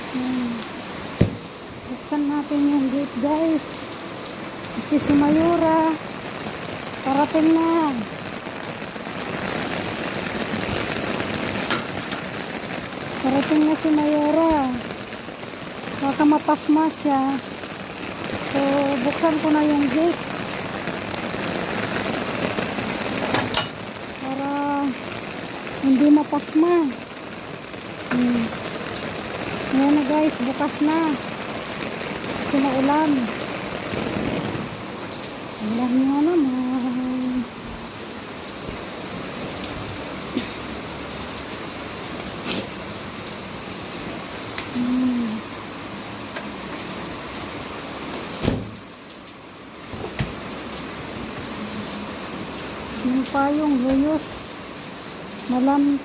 Hmm. Buksan natin yung gate, guys. Kasi si Mayura parating na. Parating na si Mayura. Baka mapasma siya. So, buksan ko na yung gate para hindi mapasma. Ayan na, guys, bukas na. Kasi maulan. Ulan nga naman. Yung payong luyos. Malam